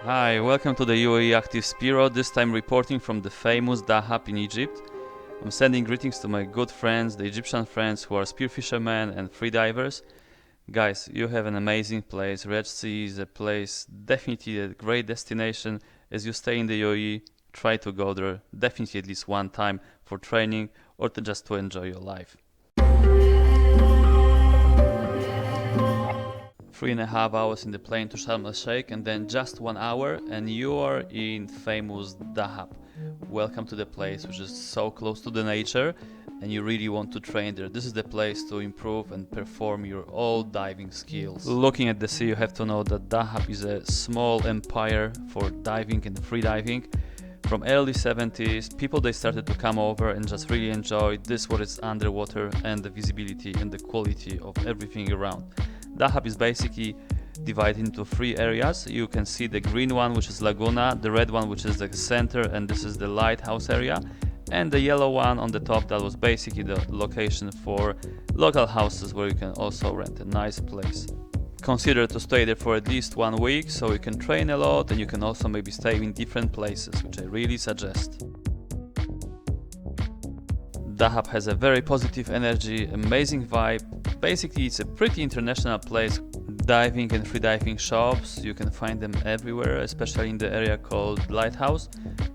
Hi, welcome to the UAE Active Spiro, this time reporting from the famous Dahab in Egypt. I'm sending greetings to my good friends, the Egyptian friends who are spear fishermen and freedivers. Guys, you have an amazing place. Red Sea is a place, definitely a great destination. As you stay in the UAE, try to go there definitely at least one time for training or just to enjoy your life. 3.5 hours in the plane to Sharm el Sheikh and then just 1 hour and you are in famous Dahab. Welcome to the place which is so close to the nature and you really want to train there. This is the place to improve and perform your all diving skills. Looking at the sea, you have to know that Dahab is a small empire for diving and freediving. From early 70s, people they started to come over and just really enjoy this what is underwater and the visibility and the quality of everything around. Dahab is basically divided into 3 areas. You can see the green one, which is Laguna, the red one, which is the center, and this is the lighthouse area, and the yellow one on the top, that was basically the location for local houses where you can also rent a nice place. Consider to stay there for at least 1 week so you can train a lot and you can also maybe stay in different places, which I really suggest. Dahab has a very positive energy, amazing vibe. Basically, it's a pretty international place. Diving and freediving shops, you can find them everywhere, especially in the area called Lighthouse.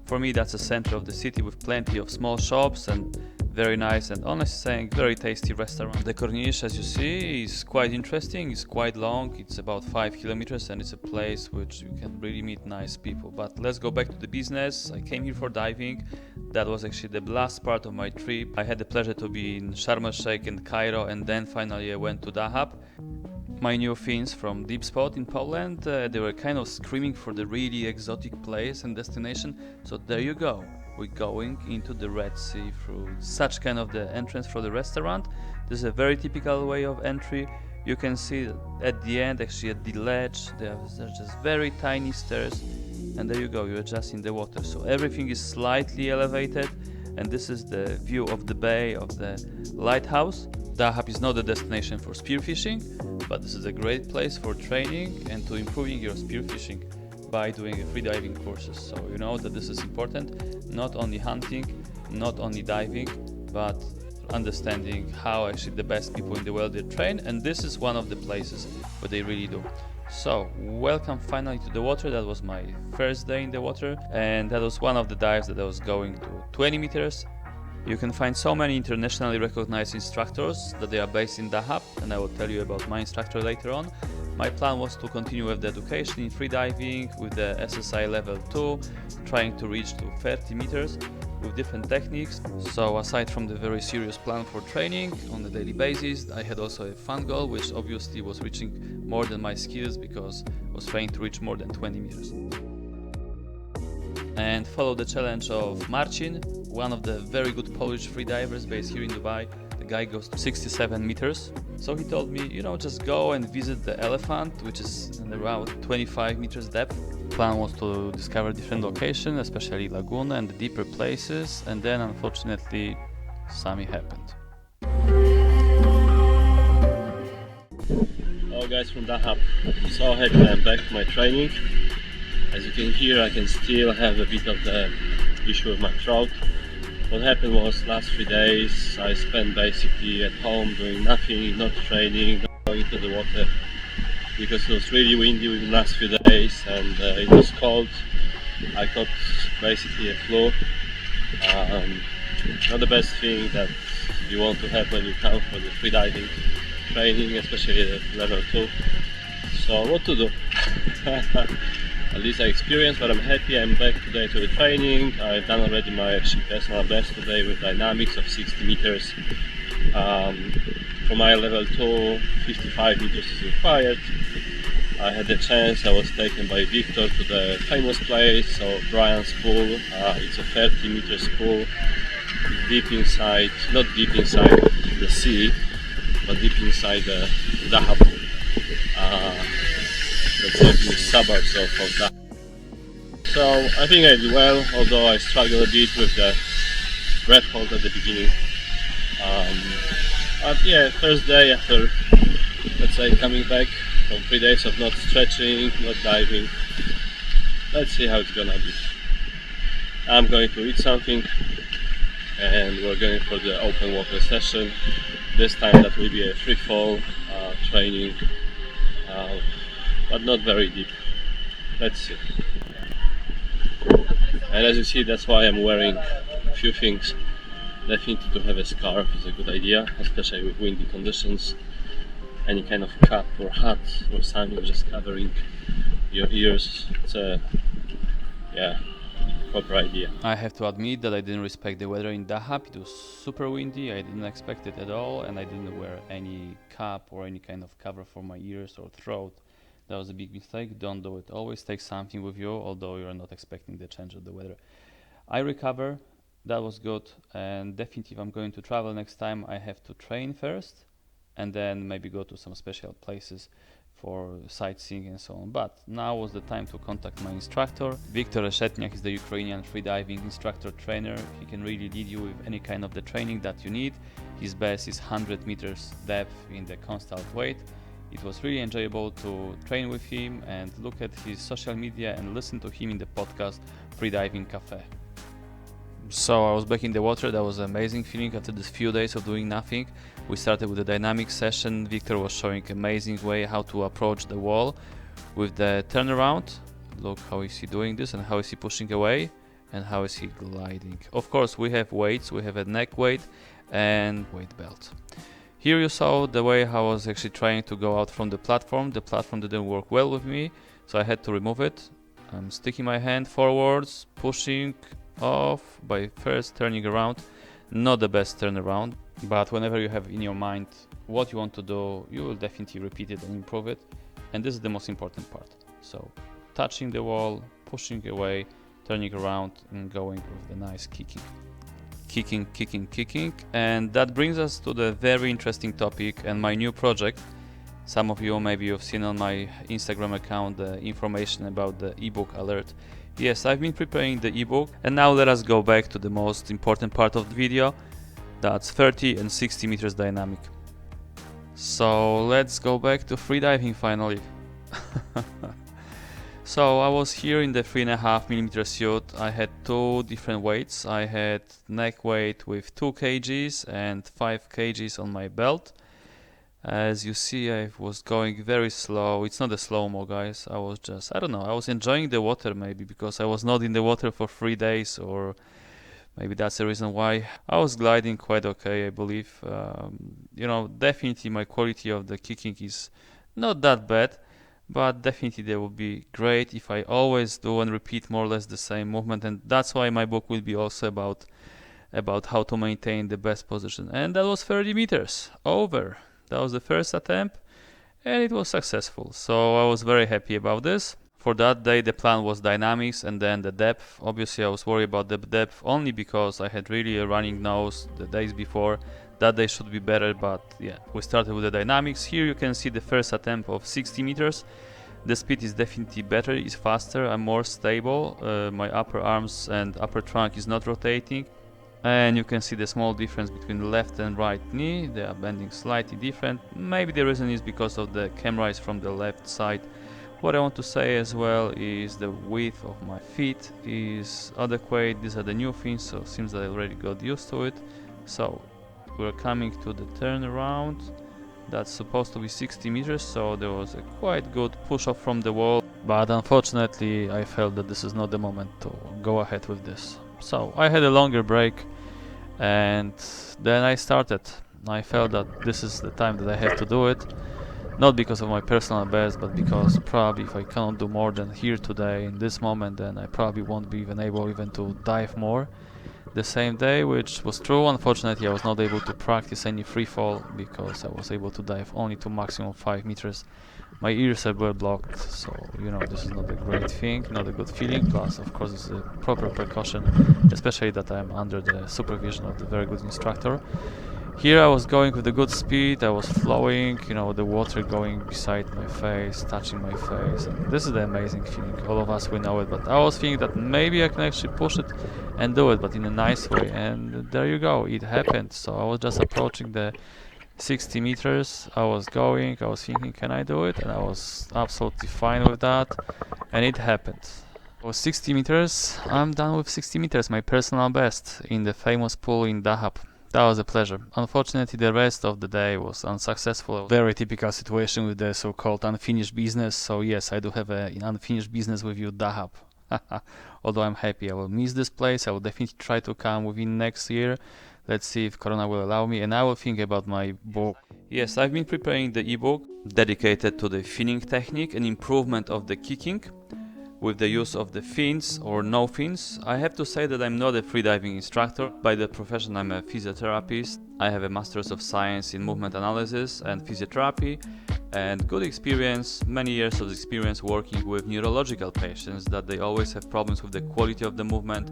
For me, that's the center of the city with plenty of small shops and very nice and honestly saying very tasty restaurant. The corniche, as you see, is quite interesting. It's quite long. It's about 5 kilometers and it's a place which you can really meet nice people. But let's go back to the business. I came here for diving. That was actually the last part of my trip. I had the pleasure to be in Sharm el Sheikh and Cairo and then finally I went to Dahab. My new fins from Deep Spot in Poland, they were kind of screaming for the really exotic place and destination. So there you go. We're going into the Red Sea through such kind of the entrance for the restaurant. This is a very typical way of entry. You can see at the end, actually at the ledge, there's just very tiny stairs. And there you go, you're just in the water. So everything is slightly elevated. And this is the view of the bay of the lighthouse. Dahab is not a destination for spearfishing, but this is a great place for training and to improving your spearfishing by doing freediving courses. So you know that this is important, not only hunting, not only diving, but understanding how actually the best people in the world they train, and this is one of the places where they really do. So welcome finally to the water. That was my first day in the water and that was one of the dives that I was going to 20 meters. You can find so many internationally recognized instructors that they are based in Dahab, and I will tell you about my instructor later on. My plan was to continue with the education in freediving with the SSI level 2, trying to reach to 30 meters with different techniques. So aside from the very serious plan for training on a daily basis, I had also a fun goal, which obviously was reaching more than my skills because I was trying to reach more than 20 meters. And follow the challenge of Marcin, one of the very good Polish freedivers based here in Dubai. The guy goes to 67 meters. So he told me, just go and visit the elephant, which is in around 25 meters depth. Plan was to discover different locations, especially Laguna and the deeper places, and then unfortunately something happened. Hello guys from Dahab. I'm so happy I'm back to my training. As you can hear, I can still have a bit of the issue with my throat. What happened was last 3 days I spent basically at home doing nothing, not training, not going into the water because it was really windy in the last few days and it was cold. I caught basically a flu. Not the best thing that you want to have when you come for the freediving training, especially at level 2. So what to do? At least I experienced, but I'm happy I'm back today to the training. I've done already my personal best today with dynamics of 60 meters. For my level 2, 55 meters is required. I had the chance, I was taken by Viktor to the famous place, so Brian's pool. It's a 30 meters pool, deep inside, not deep inside the sea, but deep inside the Dahab. That's the suburbs of Dahab. So I think I did well, although I struggled a bit with the breath hold at the beginning. But yeah, first day after, let's say, coming back from 3 days of not stretching, not diving, let's see how it's gonna be. I'm going to eat something and we're going for the open water session. This time that will be a free fall training, but not very deep. Let's see. And as you see, that's why I'm wearing a few things. Definitely to have a scarf is a good idea, especially with windy conditions. Any kind of cap or hat or something just covering your ears. It's a proper idea. I have to admit that I didn't respect the weather in Dahab. It was super windy, I didn't expect it at all, and I didn't wear any cap or any kind of cover for my ears or throat. That was a big mistake. Don't do it. Always take something with you, although you're not expecting the change of the weather. I recover. That was good, and definitely if I'm going to travel next time, I have to train first and then maybe go to some special places for sightseeing and so on. But now was the time to contact my instructor. Viktor Reshetniak is the Ukrainian freediving instructor trainer. He can really lead you with any kind of the training that you need. His best is 100 meters depth in the constant weight. It was really enjoyable to train with him and look at his social media and listen to him in the podcast Freediving Cafe. So I was back in the water. That was an amazing feeling after these few days of doing nothing. We started with a dynamic session. Viktor was showing amazing way how to approach the wall with the turnaround. Look how is he doing this and how is he pushing away and how is he gliding. Of course we have weights, we have a neck weight and weight belt. Here you saw the way how I was actually trying to go out from the platform. The platform didn't work well with me, so I had to remove it. I'm sticking my hand forwards, pushing off by first turning around. Not the best turnaround, but whenever you have in your mind what you want to do, you will definitely repeat it and improve it. And this is the most important part. So touching the wall, pushing away, turning around and going with the nice kicking. Kicking. And that brings us to the very interesting topic and my new project. Some of you maybe you've seen on my Instagram account the information about the ebook alert. Yes, I've been preparing the ebook, and now let us go back to the most important part of the video. That's 30 and 60 meters dynamic. So let's go back to freediving finally. So I was here in the 3.5mm suit. I had two different weights. I had neck weight with 2 kgs and 5 kgs on my belt. As you see, I was going very slow. It's not a slow-mo, guys. I was enjoying the water maybe because I was not in the water for 3 days, or maybe that's the reason why. I was gliding quite okay, I believe. Definitely my quality of the kicking is not that bad, but definitely they would be great if I always do and repeat more or less the same movement, and that's why my book will be also about how to maintain the best position. And that was 30 meters over. That was the first attempt and it was successful, so I was very happy about this. For that day the plan was dynamics and then the depth. Obviously I was worried about the depth only because I had really a running nose the days before. That day should be better, but yeah, we started with the dynamics. Here you can see the first attempt of 60 meters. The speed is definitely better, it's faster, I'm more stable. My upper arms and upper trunk is not rotating. And you can see the small difference between the left and right knee. They are bending slightly different. Maybe the reason is because of the camera is from the left side. What I want to say as well is the width of my feet is adequate. These are the new things, so it seems that I already got used to it. So we're coming to the turnaround. That's supposed to be 60 meters, so there was a quite good push off from the wall. But unfortunately I felt that this is not the moment to go ahead with this. So I had a longer break and then I started. I felt that this is the time that I have to do it. Not because of my personal best, but because probably if I cannot do more than here today in this moment, then I probably won't be even able to dive more the same day, which was true. Unfortunately I was not able to practice any free fall because I was able to dive only to maximum 5 meters. My ears were blocked, so this is not a great thing, not a good feeling. Plus of course it's a proper precaution, especially that I'm under the supervision of the very good instructor. Here I was going with a good speed, I was flowing, the water going beside my face, touching my face, and this is the amazing feeling. All of us, we know it, but I was thinking that maybe I can actually push it and do it, but in a nice way, and there you go, it happened. So I was just approaching the 60 meters, I was thinking, can I do it? And I was absolutely fine with that, and it happened. For 60 meters, I'm done with 60 meters, my personal best in the famous pool in Dahab. That was a pleasure. Unfortunately, the rest of the day was unsuccessful. Very typical situation with the so-called unfinished business. So yes, I do have an unfinished business with you, Dahab. Although I'm happy, I will miss this place. I will definitely try to come within next year. Let's see if Corona will allow me, and I will think about my book. Yes, I've been preparing the ebook dedicated to the finning technique and improvement of the kicking with the use of the fins or no fins. I have to say that I'm not a freediving instructor. By the profession, I'm a physiotherapist. I have a Master's of Science in Movement Analysis and Physiotherapy, and good experience, many years of experience working with neurological patients that they always have problems with the quality of the movement,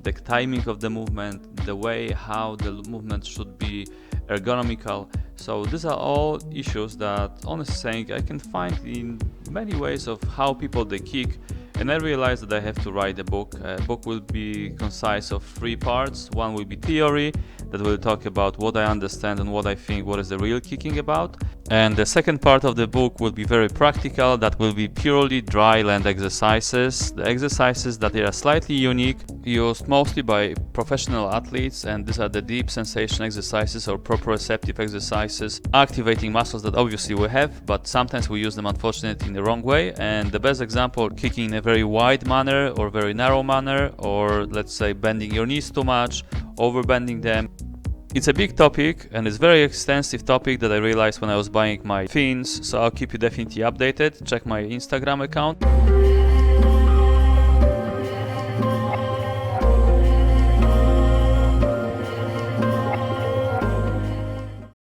the timing of the movement, the way how the movement should be ergonomical. So these are all issues that, honestly saying, I can find in many ways of how people they kick. And I realized that I have to write a book. A book will be concise of 3 parts. One will be theory, that will talk about what I understand and what I think, what is the real kicking about. And the second part of the book will be very practical, that will be purely dry land exercises. The exercises that are slightly unique, used mostly by professional athletes, and these are the deep sensation exercises or proprioceptive exercises, activating muscles that obviously we have, but sometimes we use them unfortunately in the wrong way. And the best example, kicking in a very wide manner or very narrow manner, or let's say bending your knees too much, overbending them. It's a big topic and it's very extensive topic that I realized when I was buying my fins, so I'll keep you definitely updated. Check my Instagram account.